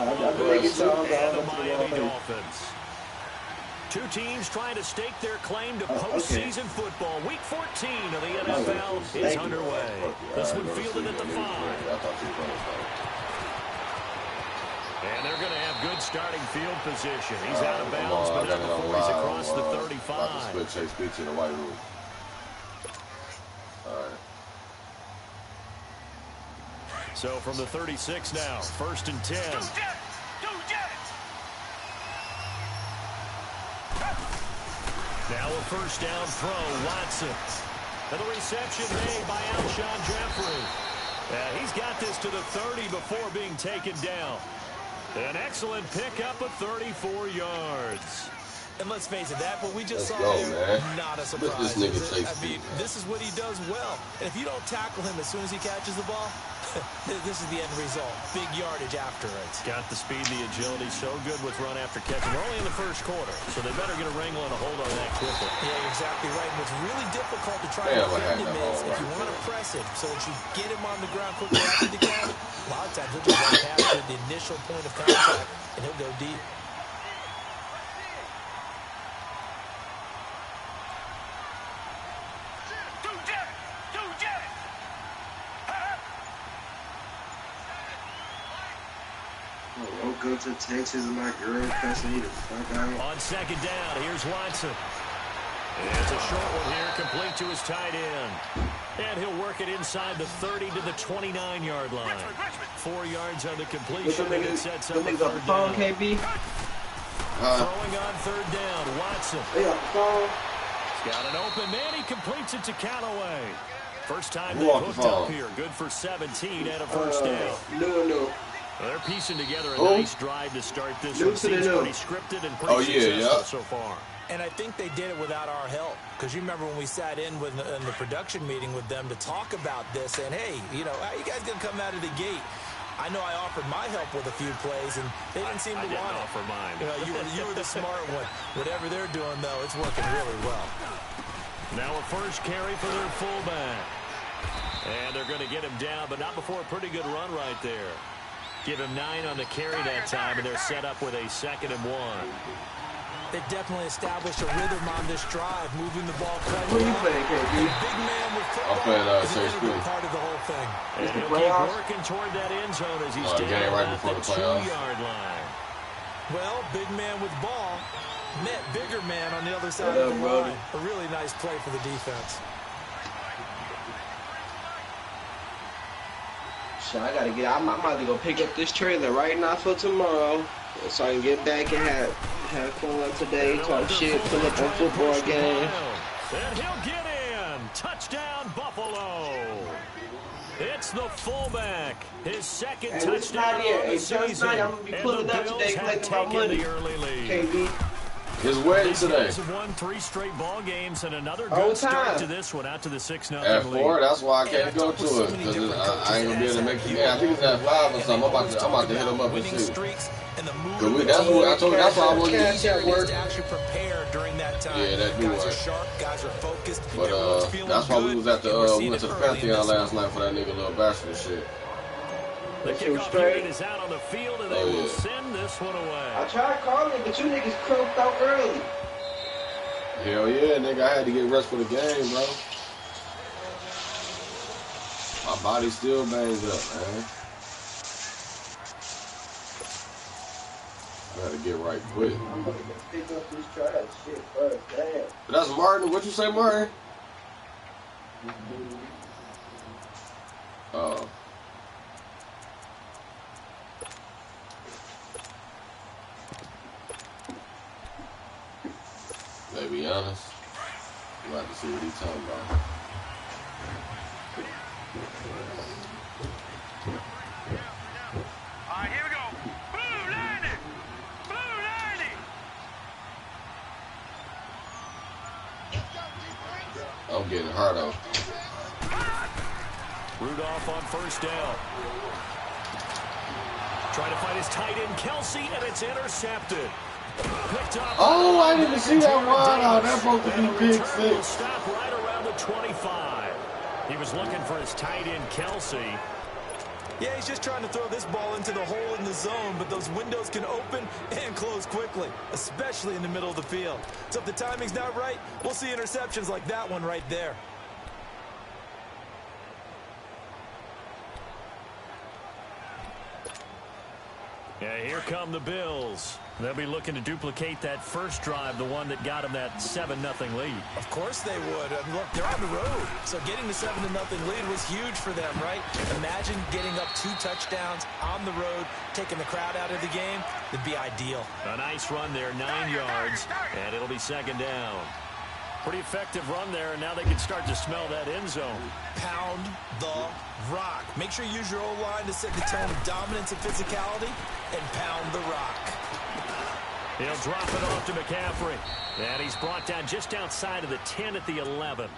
Buffalo Bills and the Miami Dolphins. Two teams trying to stake their claim to postseason football. Week 14 of the NFL is underway. This one fielded at the 5. And they're going to have good starting field position. He's out of bounds, but not before he's across the 35. Chase pitch in the white room. All right. So from the 36 now, 1st and 10. Now a first down throw, Watson. And the reception made by Alshon Jeffrey. He's got this to the 30 before being taken down. An excellent pickup of 34 yards. And let's face it, that what we just saw there, man. Not a surprise. This nigga Chase, I mean, this is what he does well. And if you don't tackle him as soon as he catches the ball, this is the end result. Big yardage after it. Got the speed, the agility, so good with run after catch. We're only in the first quarter, so they better get a wrangle and a hold on that quickly. Yeah, you're exactly right. And what's really difficult to try to defend him is if you want to press him so that you get him on the ground quickly after the catch, a lot of times he'll just run past the initial point of contact, and he'll go deep. Go to Texas and my girl cussing me the fuck out. On 2nd down, here's Watson. And it's a short one here, complete to his tight end. And he'll work it inside the 30 to the 29-yard line. 4 yards on the completion, and it sets up a 3rd down. KB? Throwing on 3rd down, Watson. He's got an open man. He completes it to Callaway. First time they hooked up here. Good for 17 and a first down. No. Well, they're piecing together a nice drive to start this one. Seems pretty scripted and pretty successful so far. And I think they did it without our help. Because you remember when we sat in the production meeting with them to talk about this, and hey, you know, how you guys going to come out of the gate? I know I offered my help with a few plays, and they didn't seem to want it. I didn't offer mine. You know, you were the smart one. Whatever they're doing, though, it's working really well. Now a first carry for their fullback. And they're going to get him down, but not before a pretty good run right there. Give him 9 on the carry that time, and they're set up with a 2nd and 1. They've definitely established a rhythm on this drive, moving the ball quite well. Who are you playing, KB? Big man with football I'm playing is a big part of the whole thing. And he'll keep working toward that end zone as he's down right at before the the playoffs. 2-yard line. Well, big man with ball met bigger man on the other side of the line. A really nice play for the defense. So I gotta get. I'm about to go pick up this trailer right now for tomorrow, so I can get back and have fun today. Talk shit, pull up on football game. And he'll get in. Touchdown, Buffalo. It's the fullback. His 2nd touchdown of the season. I'm gonna be pulling up today, collecting my money. The early lead. KB. His wedding today. These guys have won 3 straight ball games and another good start to this one, out to the 6-0 lead. At 4, that's why I can't go to it, because I ain't gonna be able to make the game. I think it's at 5 or something. I'm about to hit him up and see. That's what I told you. That's why I wanted to eat at work. Yeah, that do work. But that's why we was at the we went to the Pantheon last night for that nigga little bachelor shit. The kickoff period is out on the field, and they will send this one away. I tried calling, but you niggas croaked out early. Hell yeah, nigga. I had to get rest for the game, bro. My body's still banged up, man. I gotta get right quick. I'm gonna pick up this trash shit first, damn. But that's Martin. What you say, Martin? Oh. To be honest, I'm about to see what he's talking about. All right, here we go. Blue 90! Blue 90! I'm getting hard off. Rudolph on first down. Trying to find his tight end, Kelsey, and it's intercepted. Oh, I didn't see that wide out. That's supposed to be big six. Stop right around the 25. He was looking for his tight end, Kelsey. Yeah, he's just trying to throw this ball into the hole in the zone, but those windows can open and close quickly, especially in the middle of the field. So if the timing's not right, we'll see interceptions like that one right there. Yeah, here come the Bills. They'll be looking to duplicate that first drive, the one that got them that 7-0 lead. Of course they would. And look, they're on the road. So getting the 7-0 lead was huge for them, right? Imagine getting up 2 touchdowns on the road, taking the crowd out of the game. It'd be ideal. A nice run there, 9 yards, and it'll be second down. Pretty effective run there, and now they can start to smell that end zone. Pound the rock. Make sure you use your O-line to set the tone of dominance and physicality, and pound the rock. He'll drop it off to McCaffrey. And he's brought down just outside of the 10 at the 11.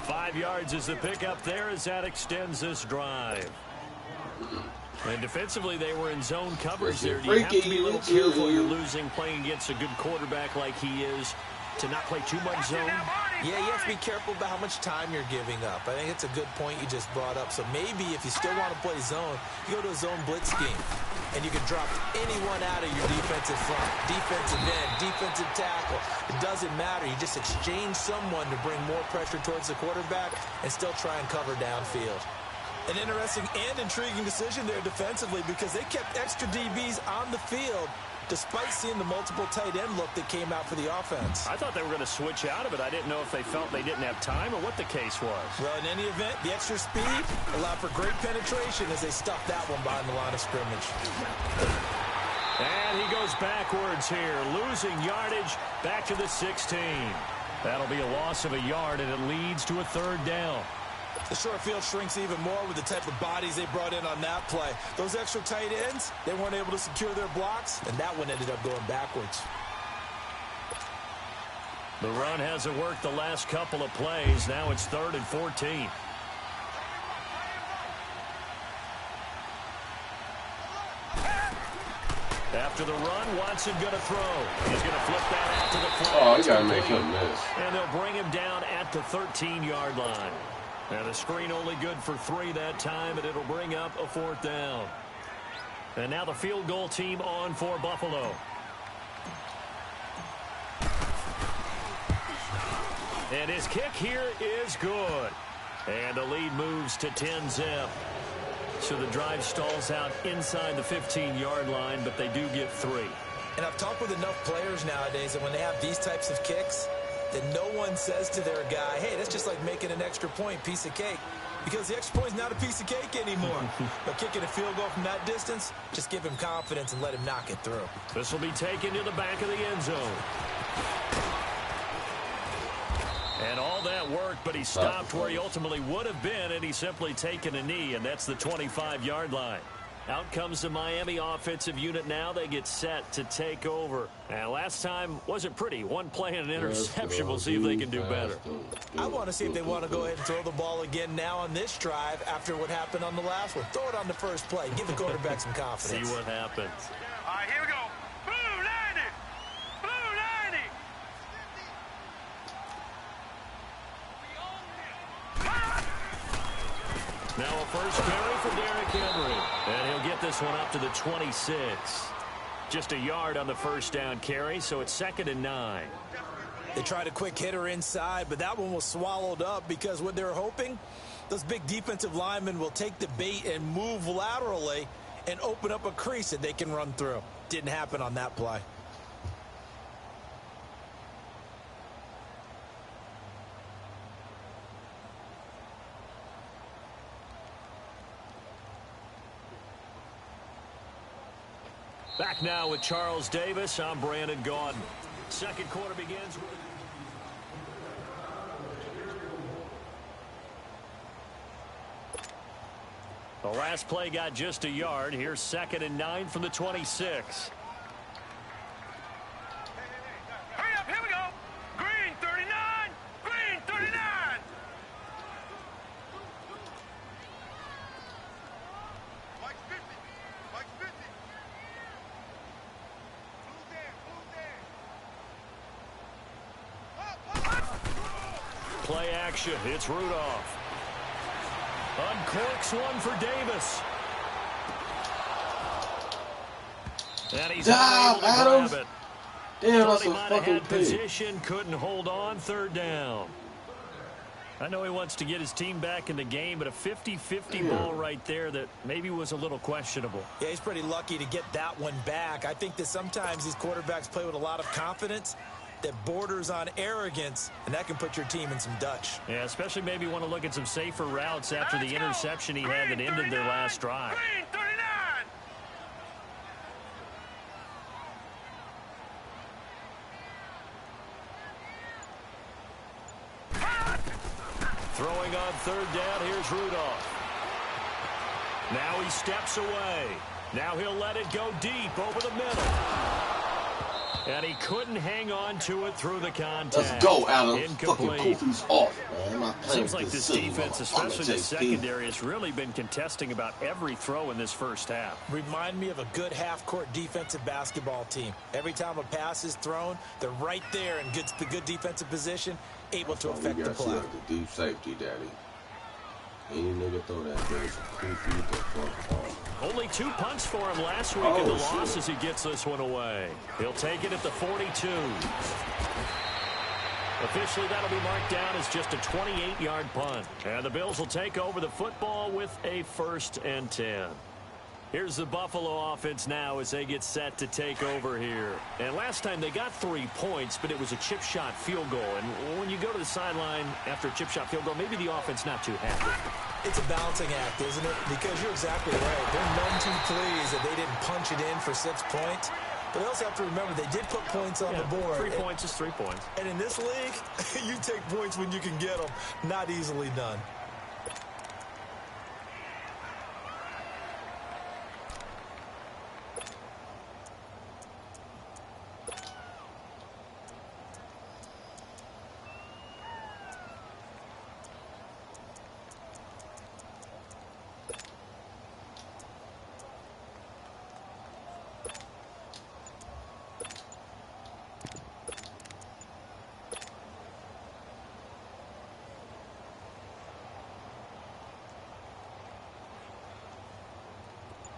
5 yards is the pickup there as that extends this drive. And defensively, they were in zone coverage there. Do you have to be a little careful you're losing playing against a good quarterback like he is to not play too much zone? Yeah, you have to be careful about how much time you're giving up. I think it's a good point you just brought up. So maybe if you still want to play zone, you go to a zone blitz scheme. And you can drop anyone out of your defensive front, defensive end, defensive tackle. It doesn't matter. You just exchange someone to bring more pressure towards the quarterback and still try and cover downfield. An interesting and intriguing decision there defensively because they kept extra DBs on the field despite seeing the multiple tight end look that came out for the offense. I thought they were going to switch out of it. I didn't know if they felt they didn't have time or what the case was. Well, in any event, the extra speed allowed for great penetration as they stuffed that one behind the line of scrimmage. And he goes backwards here, losing yardage back to the 16. That'll be a loss of a yard, and it leads to a third down. The short field shrinks even more with the type of bodies they brought in on that play. Those extra tight ends, they weren't able to secure their blocks, and that one ended up going backwards. The run hasn't worked the last couple of plays. Now it's 3rd and 14. After the run, Watson going to throw. He's going to flip that out to the flat. Oh, you got to make him miss. And they'll bring him down at the 13-yard line. And the screen only good for 3 that time, and it'll bring up a 4th down. And now the field goal team on for Buffalo. And his kick here is good. And the lead moves to 10-zip. So the drive stalls out inside the 15-yard line, but they do get 3. And I've talked with enough players nowadays that when they have these types of kicks, that no one says to their guy, hey, that's just like making an extra point, piece of cake. Because the extra point is not a piece of cake anymore. But kicking a field goal from that distance, just give him confidence and let him knock it through. This will be taken to the back of the end zone. And all that worked, but he stopped where he ultimately would have been, and he's simply taken a knee, and that's the 25-yard line. Out comes the Miami offensive unit now. They get set to take over. And last time wasn't pretty. One play and an interception. We'll see if they can do better. I want to see if they want to go ahead and throw the ball again now on this drive after what happened on the last one. Throw it on the first play. Give the quarterback some confidence. See what happens. All right, here we go. Blue 90. Blue 90. Now a first carry for Derrick Henry. And he'll get this one up to the 26. Just a yard on the first down carry, so it's 2nd and 9. They tried a quick hitter inside, but that one was swallowed up because what they're hoping, those big defensive linemen will take the bait and move laterally and open up a crease that they can run through. Didn't happen on that play. Back now with Charles Davis. I'm Brandon Gaudin. Second quarter begins with... The last play got just a yard. Here's 2nd and 9 from the 26. Hurry up, here we go. Green 39. Green 39. Mike 50. Mike 50. Play action. It's Rudolph. Uncorks one for Davis. And he's Damn, Adams. grab it. Damn, Thought that's he a might have fucking had pig. position, couldn't hold on, third down. I know he wants to get his team back in the game, but a 50-50 ball right there that maybe was a little questionable. Yeah, he's pretty lucky to get that one back. I think that sometimes these quarterbacks play with a lot of confidence that borders on arrogance, and that can put your team in some Dutch. Yeah, especially maybe want to look at some safer routes after the interception he had that ended their last drive. Green 39. Throwing on third down, here's Rudolph. Now he steps away. Now he'll let it go deep over the middle. And he couldn't hang on to it through the contact. Let's go, Adam. Incomplete. Fucking Kofi's off, man. I'm not playing Seems like with this silly defense, motherfucker, especially the JP. secondary, has really been contesting about every throw in this first half. Remind me of a good half-court defensive basketball team. Every time a pass is thrown, they're right there in good defensive position, able to affect the play. The deep safety, daddy. Any nigga throw that bitch, Kofi the fuck off. Only 2 punts for him last week in the loss as he gets this one away. He'll take it at the 42. Officially, that'll be marked down as just a 28-yard punt. And the Bills will take over the football with a 1st and 10. Here's the Buffalo offense now as they get set to take over here. And last time they got 3 points, but it was a chip shot field goal. And when you go to the sideline after a chip shot field goal, maybe the offense not too happy. It's a balancing act, isn't it? Because you're exactly right. They're none too pleased that they didn't punch it in for 6 points. But they also have to remember they did put points on the board. 3 points is 3 points. And in this league, you take points when you can get them. Not easily done.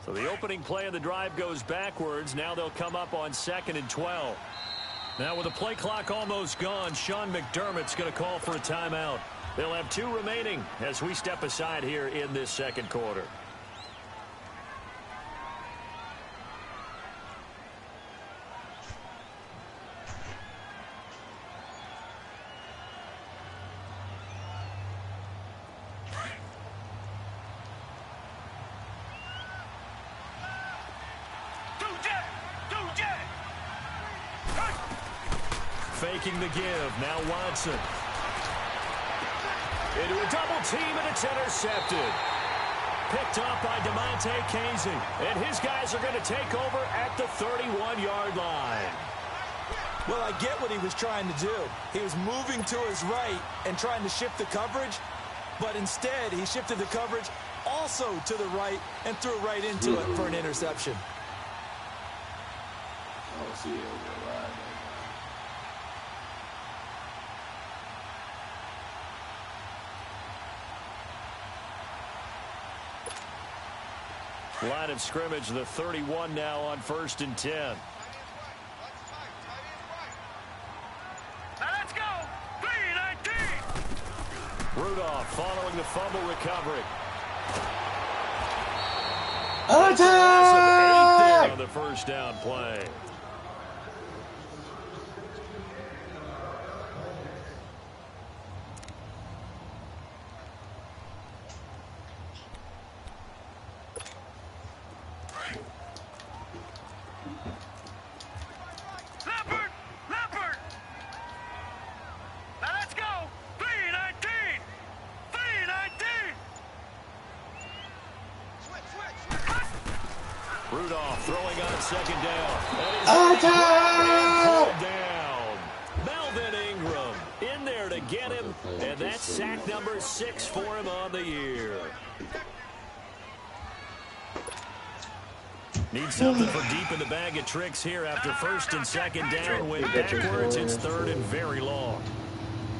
So the opening play of the drive goes backwards. Now they'll come up on 2nd and 12. Now with the play clock almost gone, Sean McDermott's going to call for a timeout. They'll have 2 remaining as we step aside here in this second quarter. Faking the give. Now Watson. Into a double team, and it's intercepted. Picked up by DeMonte Casey. And his guys are going to take over at the 31-yard line. Well, I get what he was trying to do. He was moving to his right and trying to shift the coverage. But instead, he shifted the coverage also to the right and threw right into it for an interception. Oh, see it. Line of scrimmage, the 31 now on 1st and 10. Now let's go. 3-19. Rudolph following the fumble recovery. Attack! 8 there on the first down play. Leopard. Now let's go. 3-19. 3-19. Rudolph throwing on 2nd down. Attack! Down. Melvin Ingram in there to get him. And that's sack number 6 for him on the year. Need something for deep in the bag of tricks here after 1st and 2nd down. Went backwards. It's 3rd and very long.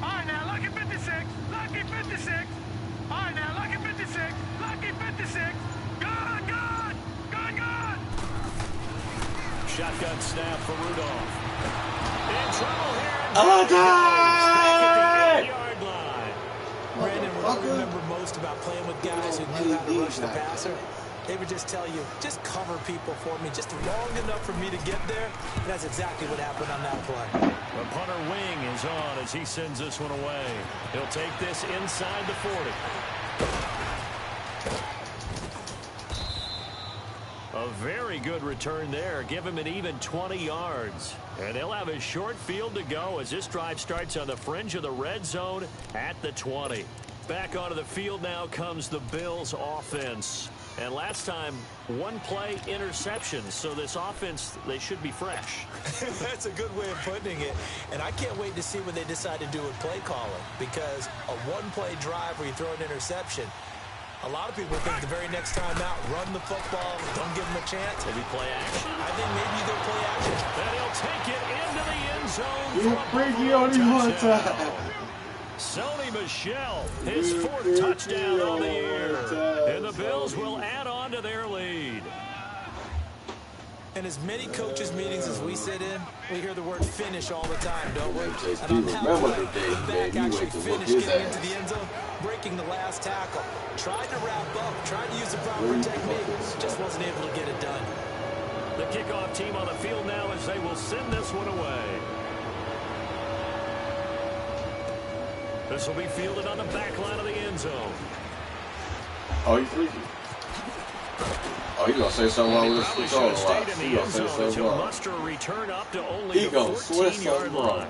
All right, now, lucky 56. Lucky 56. All right, now, lucky 56. Lucky 56. Gone. Shotgun snap for Rudolph. In trouble here. Oh, God! Yard line. Brandon, what I remember most about playing with guys who knew how to rush the passer, they would just tell you, just cover people for me, just long enough for me to get there. And that's exactly what happened on that play. The punter wing is on as he sends this one away. He'll take this inside the 40. A very good return there. Give him an even 20 yards. And they'll have a short field to go as this drive starts on the fringe of the red zone at the 20. Back onto the field now comes the Bills offense. And last time, one play interception. So this offense, they should be fresh. That's a good way of putting it. And I can't wait to see what they decide to do with play calling. Because a one-play drive where you throw an interception, a lot of people think the very next time out, run the football, don't give them a chance. Maybe play action. I think maybe you go play action. And he'll take it into the end zone. You're freaky on him one time. Sony Michel, his fourth touchdown on the year. And the Bills will add on to their lead. In as many coaches' meetings as we sit in, we hear the word finish all the time, don't we? JC, And on that remember play, the day the he back made me actually wait to whoop finished his getting ass. into the end zone, breaking the last tackle. Tried to wrap up, tried to use the proper technique, just wasn't able to get it done. The kickoff team on the field now as they will send this one away. This will be fielded on the back line of the end zone. Oh, he's freaky. Oh, he's going to say something while we're Probably should controlling. have stayed in the He's going end to say zone as something he'll wrong. muster a return up to only He the going to switch 14-yard something line. wrong.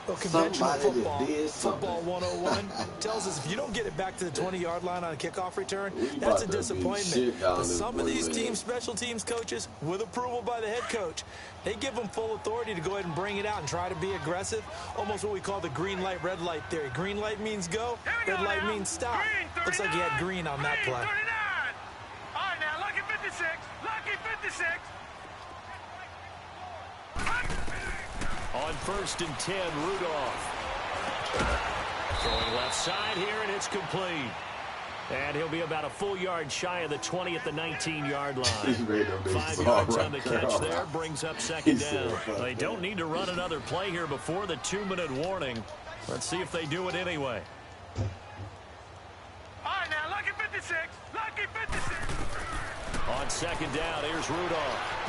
Well, conventional Somebody football, did something. football 101 tells us if you don't get it back to the 20-yard line on a kickoff return, We that's a about to beat disappointment. shit down But this some of these boy's team ass. special teams coaches, with approval by the head coach, they give them full authority to go ahead and bring it out and try to be aggressive, almost what we call the green light, red light theory. Green light means go, red light means stop. Looks like he had green on that play. 39. All right, now, lucky 56. Lucky 56. On 1st and 10, Rudolph. Throwing left side here, and it's complete. And he'll be about a full yard shy of the 20 at the 19-yard He's line. made a big 5 song yards right on the there. catch there, brings up second He said, down. "Fuck They that." don't need to run another play here before the 2-minute warning. Let's see if they do it anyway. All right, now, lucky 56. Lucky 56. On second down, here's Rudolph.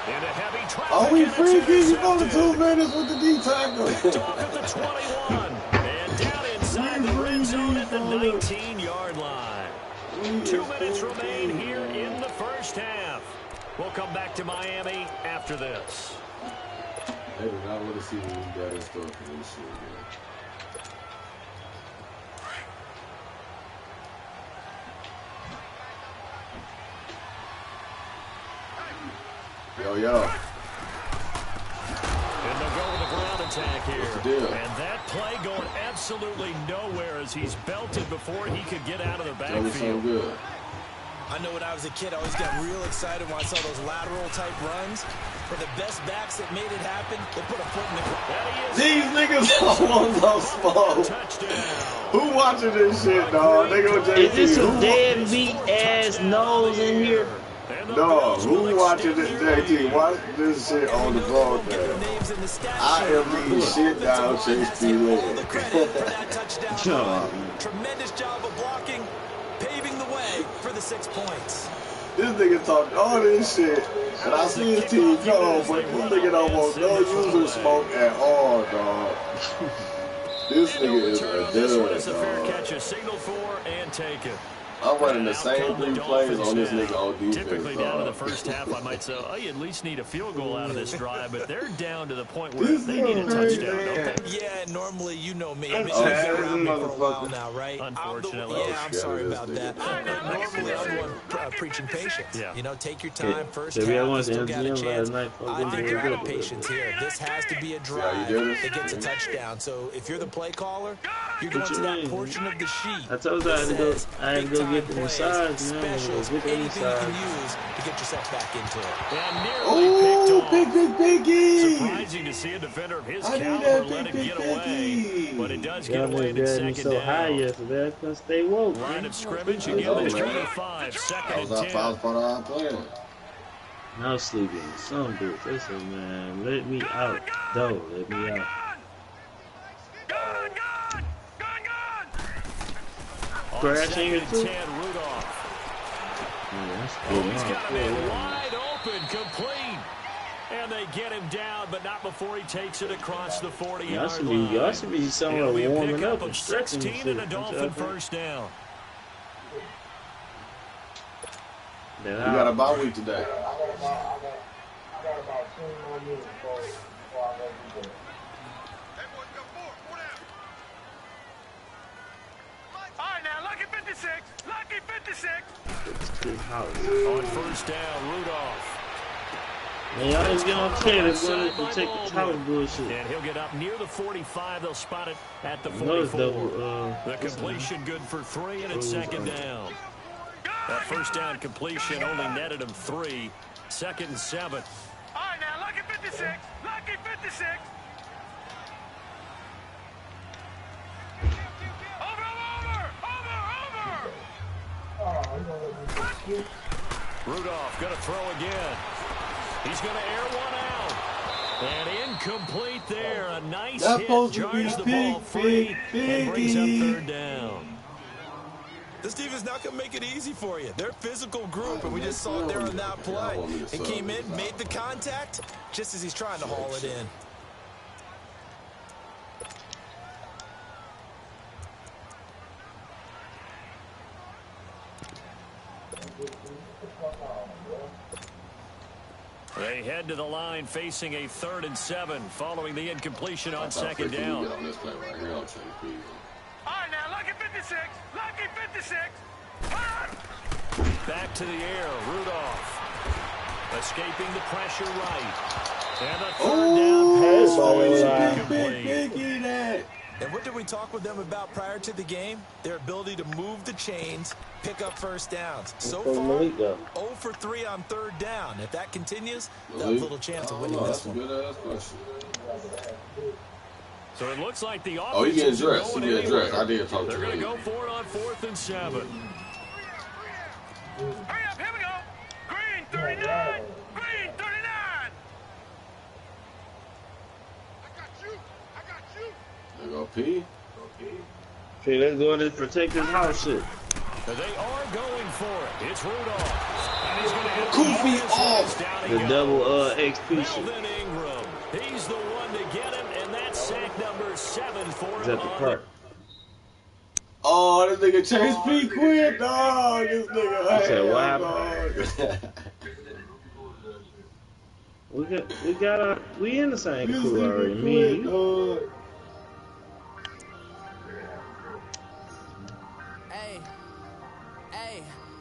Into heavy traffic. Oh, we and it's freaky. You on the intercepted. 2 minutes with the D tackle. Picked off at the 21. And down inside the red zone at the 19-yard line. 2 minutes remain here in the first half. We'll come back to Miami after this. They do not want to see what we got in store for this shit, man. Yo. And they'll go with the ground attack here. What's the deal? And that play going absolutely nowhere as he's belted before he could get out of the That was so backfield. good. I know when I was a kid, I always got real excited when I saw those lateral-type runs. For the best backs that made it happen, they put a foot in the ground. And he is These niggas almost so small. touchdown. Who watching this shit, dog? They go JT. Is this some Who- deadbeat ass nose in here? And the Dog, Bills will who watching this extend their JT? lead. Watch this shit on the broadcast. Names in the stat I sheet. am eating shit down Chase P. All the credit for that touchdown Shut run. up. Tremendous job of blocking, paving the way for the 6 points. This nigga talked all this shit, and I see his team come, but this nigga almost no user smoke at all, dog. This And no nigga is return a on this one as dud, a fair dog. catch is signaled for and taken. I'm running the Out same come the 3 plays Dolphins on this now. nigga on defense, Typically down to the dog. first half, I might say, oh, you at least need a field goal out of this drive, but they're down to the point where This they need a nigga touchdown, crazy. don't they? Yeah, normally you know me. I mean, Oh, you've been this around me for a while motherfucker. now, right? Unfortunately. Yeah, I'm Oh, sorry shit, about this that. nigga. Normally I'm one preaching patience. Yeah. You know, take your time. First Yeah, we half, had you one still at got a MGM chance. last night. I think you Fucking got good. patience here. This has to be a how drive you did it? that gets a touchdown. So if you're the play caller, you're going What to you that mean? portion of the sheet. I told you I had to go. that says I had to go big-time get the plays, massage, man. specials, Go get the anything you can massage. use to get yourself back into it. And nearly Oh, picked off. big biggie! Surprising to see a defender of his I need caliber that let it big get away, biggie. but it does get Y'all away niggas in got me second so high down. yesterday. I couldn't stay woke. Line man. of scrimmage Let's again, go, the man. 25, I second was and out 10. part of our plan. Now sleeping. Some bitch. They said, man, let me out. Though, let me out. Gun! Crash in here too. Rudolph. Yeah, that's Oh, good. he's got him in wide open, complete. And they get him down, but not before he takes it across the 40-yard line. Y'all should be somewhere warming up and stretching. 16 and a Dolphin first down. We got a bye week today. Alright now, lucky 56! Lucky 56! On first down, Rudolph. Man, y'all ain't get on credit for take the college bullshit. And he'll get up near the 45. They'll spot it at the 44. The completion good for 3, and it's second down. That first down completion only netted him 3. 2nd and 7. Alright now, lucky 56! Lucky 56! Over! Rudolph going to throw again. He's going to air one out. And incomplete there. A nice hit. Jars the ball free and brings up third down. This defense not going to make it easy for you. They're a physical group, and we just saw it there on that play. He came in, made the contact, just as he's trying to haul it in. They head to the line facing a 3rd and 7 following the incompletion on second down. All right, now, lucky 56. Lucky 56. Back to the air, Rudolph. Escaping the pressure right. And a 3rd down pass incomplete. And what did we talk with them about prior to the game? Their ability to move the chains, pick up first downs. So far, 0 for 3 on 3rd down. If that continues, they'll have a little chance of winning this one. So it looks like the offense. Oh, he getting dressed. He getting dressed. I did talk to him. They're going to go for it on 4th and 7. Hurry up, here we go. Green 39. Green 39. There go P. Okay, let's go in and protect this house shit. They are going for it. It's Rudolph. And he's going to hit Goofy off. The double XP shit. Ingram. He's the one to get him, and that's sack number 7 for him. Is that the part? Oh, this nigga Chase P quit, dog. This nigga. I said, we in the same crew already. Me and you.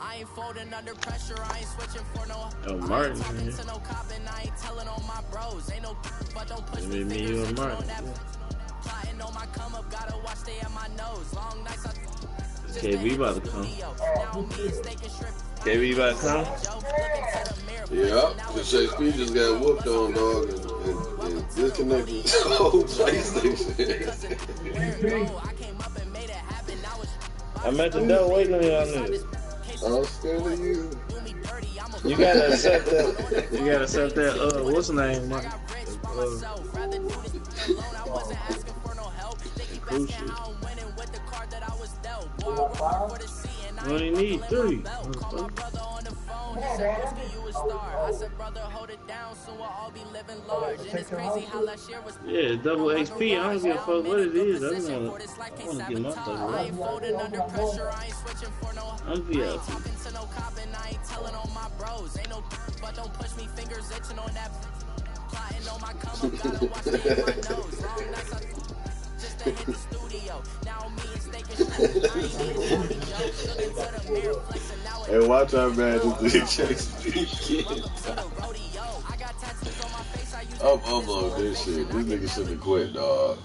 I ain't folding under pressure, I ain't switching for no. Oh, Martin. I ain't talking to no cop and I ain't telling on my bros. Ain't no but don't push me. Me and Martin. Plotting on my come up, gotta watch stay at my nose. Long nights KB about to come. KB about to come? Yeah, the Chase P just got whooped on, dog, and disconnected the whole PlayStation. I'm at the door waiting on y'all niggas. I'm still you. You gotta accept that. You gotta accept that. What's the name, Mike? We only need 3. I said, brother, hold it down, so we'll all be living large. And it's crazy how last year was. Yeah, double XP. I don't give a fuck what it is. I want to get my stuff I ain't folding under pressure, I ain't switching for no. I'm VIP. Talking to no cop and I ain't telling on my bros. Ain't no but don't push me, fingers itching on that. Plotting on my come up, gotta watch me in my nose. Long nights just to hit the studio. Now me and steak and shit. I ain't even looking to the mirror, flexing now. Hey, watch out, man. This nigga Chase P kid. I'm on this shit. This nigga should have quit, dog.